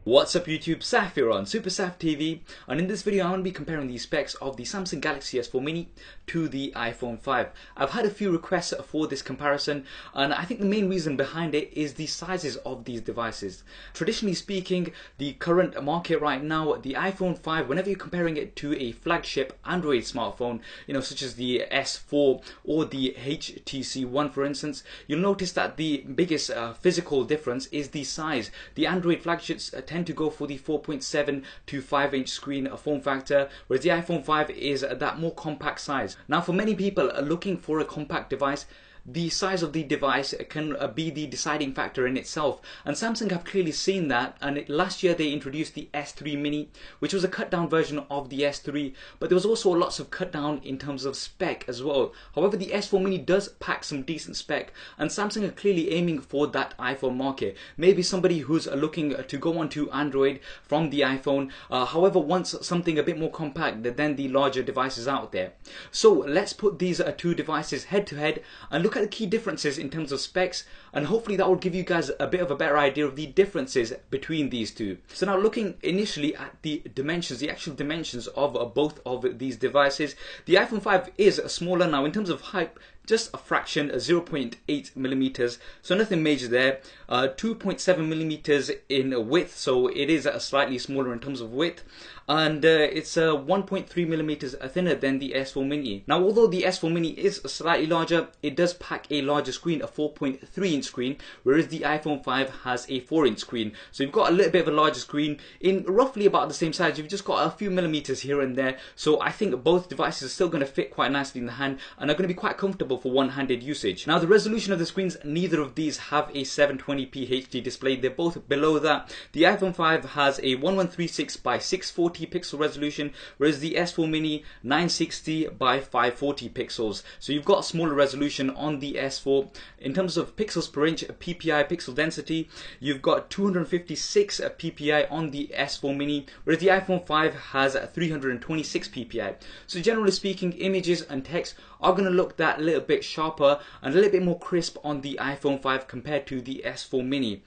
What's up YouTube, Saf here on Super Saf TV, and in this video I'm going to be comparing the specs of the Samsung Galaxy S4 Mini to the iPhone 5. I've had a few requests for this comparison, and I think the main reason behind it is the sizes of these devices. Traditionally speaking, the current market right now, the iPhone 5, whenever you're comparing it to a flagship Android smartphone, such as the S4 or the HTC One for instance, you'll notice that the biggest physical difference is the size. The Android flagships tend to go for the 4.7 to 5-inch screen form factor, whereas the iPhone 5 is that more compact size. Now, for many people looking for a compact device, the size of the device can be the deciding factor in itself, and Samsung have clearly seen that. And last year they introduced the S3 Mini, which was a cut down version of the S3, but there was also lots of cut down in terms of spec as well. However, the S4 Mini does pack some decent spec, and Samsung are clearly aiming for that iPhone market. Maybe somebody who's looking to go onto Android from the iPhone, however wants something a bit more compact than the larger devices out there. So let's put these two devices head to head and look at the key differences in terms of specs, and hopefully that will give you guys a bit of a better idea of the differences between these two. So now, looking initially at the dimensions, the actual dimensions of both of these devices, the iPhone 5 is smaller. Now in terms of height, just a fraction, 0.8 millimeters, so nothing major there. 2.7 millimeters in width, so it is slightly smaller in terms of width, and it's 1.3 millimeters thinner than the S4 Mini. Now, although the S4 Mini is slightly larger, it does pack a larger screen, a 4.3-inch screen, whereas the iPhone 5 has a 4-inch screen. So you've got a little bit of a larger screen in roughly about the same size. You've just got a few millimeters here and there. So I think both devices are still going to fit quite nicely in the hand and are going to be quite comfortable for one-handed usage. Now, the resolution of the screens, neither of these have a 720p HD display. They're both below that. The iPhone 5 has a 1136 by 640 pixel resolution, whereas the S4 Mini 960 by 540 pixels. So you've got a smaller resolution on the S4. In terms of pixels per inch, PPI pixel density, you've got 256 PPI on the S4 Mini, whereas the iPhone 5 has 326 PPI. So generally speaking, images and text are going to look that little bit sharper and a little bit more crisp on the iPhone 5 compared to the S4 Mini.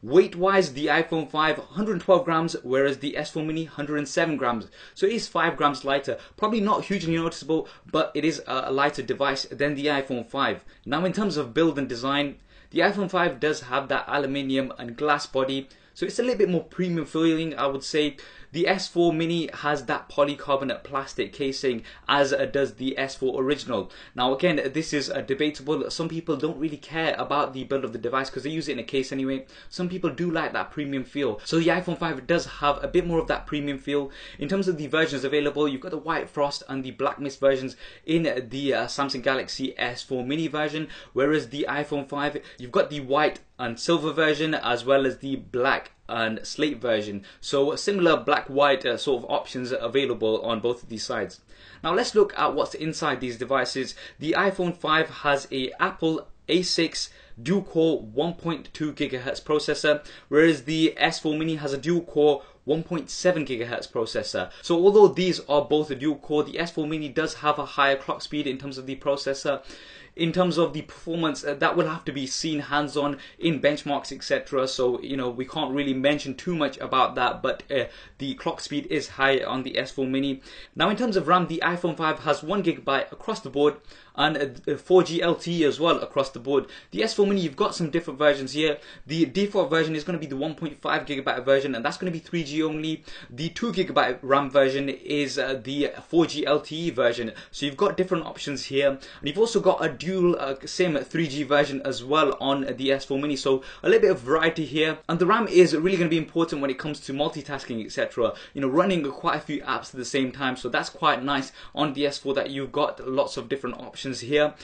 Weight wise, the iPhone 5 112 grams, whereas the S4 Mini 107 grams. So it is 5 grams lighter. Probably not hugely noticeable, but it is a lighter device than the iPhone 5. Now in terms of build and design, the iPhone 5 does have that aluminium and glass body, so it's a little bit more premium feeling, I would say. The S4 Mini has that polycarbonate plastic casing, as does the S4 original. Now again, this is debatable. Some people don't really care about the build of the device because they use it in a case anyway. Some people do like that premium feel. So the iPhone 5 does have a bit more of that premium feel. In terms of the versions available, you've got the White Frost and the Black Mist versions in the Samsung Galaxy S4 Mini version, whereas the iPhone 5, you've got the white and silver version as well as the black and slate version. So similar black-white sort of options available on both of these sides. Now let's look at what's inside these devices. The iPhone 5 has a Apple A6 dual-core 1.2 GHz processor, whereas the S4 Mini has a dual-core 1.7 GHz processor. So although these are both a dual-core, the S4 Mini does have a higher clock speed in terms of the processor. In terms of the performance, that will have to be seen hands-on in benchmarks, etc. So we can't really mention too much about that, but the clock speed is high on the S4 Mini. Now in terms of RAM, the iPhone 5 has 1 GB across the board and 4G LTE as well across the board. The S4 Mini, you've got some different versions here. The default version is going to be the 1.5 GB version, and that's going to be 3G only. The 2 GB RAM version is the 4G LTE version. So you've got different options here, and you've also got a dual SIM 3G version as well on the S4 Mini. So a little bit of variety here, and the RAM is really going to be important when it comes to multitasking, etc. Running quite a few apps at the same time. So that's quite nice on the S4 that you've got lots of different options here.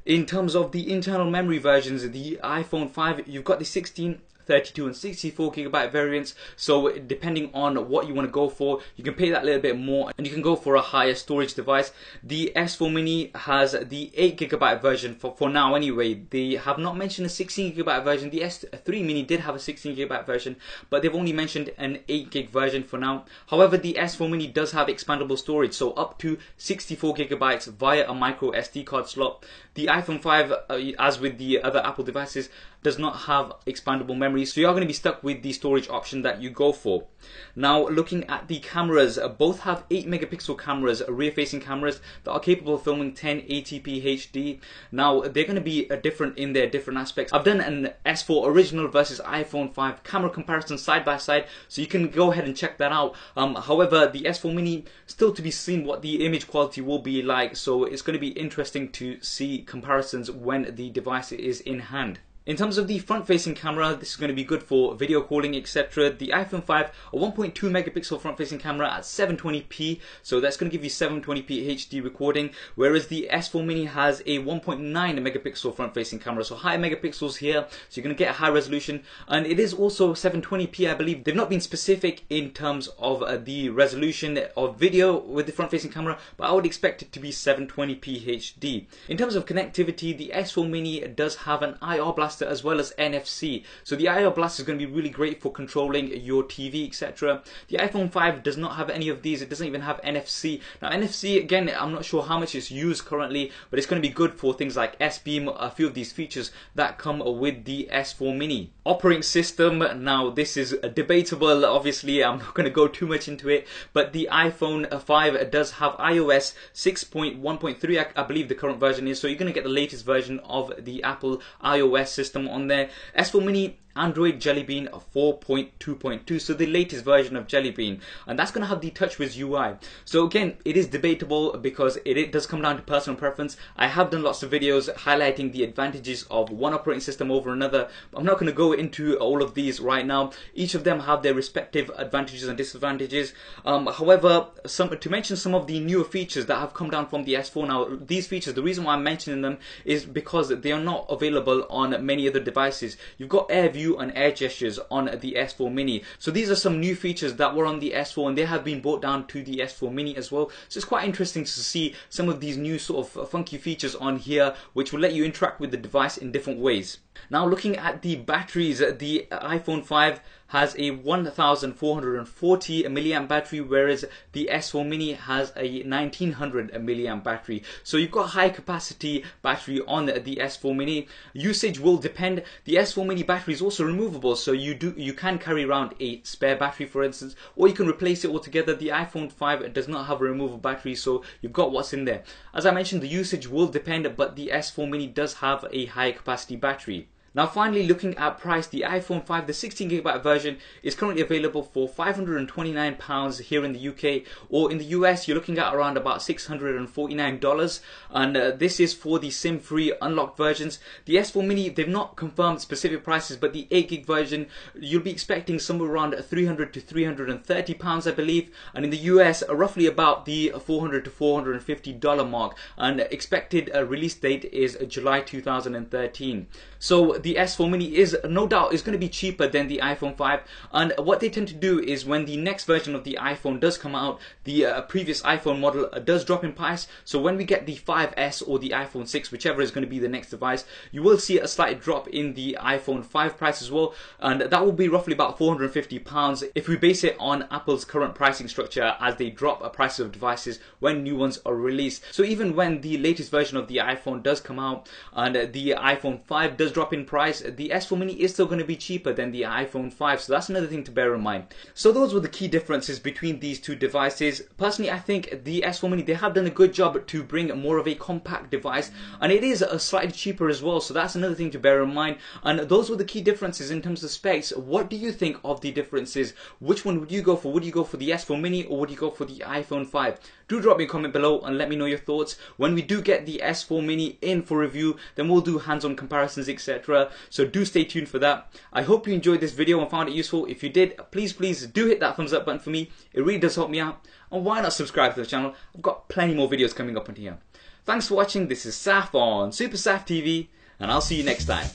In terms of the internal memory versions, the iPhone 5, you've got the 16, 32 and 64 GB variants. So depending on what you want to go for, you can pay that little bit more and you can go for a higher storage device. The S4 Mini has the 8 GB version for now anyway. They have not mentioned a 16 GB version. The S3 Mini did have a 16 GB version, but they've only mentioned an 8 GB version for now. However, the S4 Mini does have expandable storage, so up to 64 GB via a micro SD card slot. The iPhone 5, as with the other Apple devices, does not have expandable memory, so you are going to be stuck with the storage option that you go for. Now, looking at the cameras, both have 8 megapixel cameras, rear facing cameras that are capable of filming 1080p HD. Now, they're going to be different in their different aspects. I've done an S4 original versus iPhone 5 camera comparison side by side, so you can go ahead and check that out. However, the S4 Mini, still to be seen what the image quality will be like, so it's going to be interesting to see comparisons when the device is in hand. In terms of the front-facing camera, this is going to be good for video calling, etc. The iPhone 5, a 1.2 megapixel front-facing camera at 720p, so that's going to give you 720p HD recording, whereas the S4 Mini has a 1.9 megapixel front-facing camera, so higher megapixels here, so you're going to get a high resolution, and it is also 720p, I believe. They've not been specific in terms of the resolution of video with the front-facing camera, but I would expect it to be 720p HD. In terms of connectivity, the S4 Mini does have an IR blaster as well as NFC. So the IR blaster is going to be really great for controlling your TV, etc. The iPhone 5 does not have any of these. It doesn't even have NFC. Now NFC, again, I'm not sure how much it's used currently, but it's going to be good for things like S-Beam, a few of these features that come with the S4 Mini. Operating system, now this is debatable, obviously I'm not going to go too much into it, but the iPhone 5 does have iOS 6.1.3, I believe the current version is, so you're going to get the latest version of the Apple iOS system on there. S4 Mini, Android Jelly Bean 4.2.2, so the latest version of Jelly Bean, and that's going to have the TouchWiz UI. So again, it is debatable because it does come down to personal preference. I have done lots of videos highlighting the advantages of one operating system over another, but I'm not going to go into all of these right now. Each of them have their respective advantages and disadvantages. However, to mention some of the newer features that have come down from the S4 now, these features, the reason why I'm mentioning them is because they are not available on many other devices. You've got Air View and air gestures on the S4 Mini. So these are some new features that were on the S4 and they have been brought down to the S4 Mini as well. So it's quite interesting to see some of these new sort of funky features on here which will let you interact with the device in different ways. Now looking at the batteries, the iPhone 5 has a 1440 milliamp battery, whereas the S4 Mini has a 1900 milliamp battery. So you've got high capacity battery on the S4 Mini. Usage will depend. The S4 Mini battery is also removable, so you can carry around a spare battery, for instance, or you can replace it altogether. The iPhone 5 does not have a removable battery, so you've got what's in there. As I mentioned, the usage will depend, but the S4 Mini does have a high capacity battery. Now finally, looking at price, the iPhone 5, the 16GB version, is currently available for £529 here in the UK, or in the US you're looking at around about $649, and this is for the SIM-free unlocked versions. The S4 Mini, they've not confirmed specific prices, but the 8GB version, you'll be expecting somewhere around £300 to £330, I believe, and in the US, roughly about the $400 to $450 mark, and expected release date is July 2013. So the S4 Mini is no doubt is going to be cheaper than the iPhone 5, and what they tend to do is when the next version of the iPhone does come out, the previous iPhone model does drop in price. So when we get the 5S or the iPhone 6, whichever is going to be the next device, you will see a slight drop in the iPhone 5 price as well, and that will be roughly about £450 if we base it on Apple's current pricing structure as they drop prices of devices when new ones are released. So even when the latest version of the iPhone does come out and the iPhone 5 does drop in price, the S4 Mini is still going to be cheaper than the iPhone 5, so that's another thing to bear in mind. So those were the key differences between these two devices. Personally, I think the S4 Mini, they have done a good job to bring more of a compact device, and it is slightly cheaper as well, so that's another thing to bear in mind. And those were the key differences in terms of specs. What do you think of the differences? Which one would you go for? Would you go for the S4 Mini or would you go for the iPhone 5? Do drop me a comment below and let me know your thoughts. When we do get the S4 Mini in for review, then we'll do hands-on comparisons, etc. So do stay tuned for that. I hope you enjoyed this video and found it useful. If you did, please do hit that thumbs up button for me. It really does help me out. And why not subscribe to the channel? I've got plenty more videos coming up on here. Thanks for watching. This is Saf on Super Saf TV, and I'll see you next time.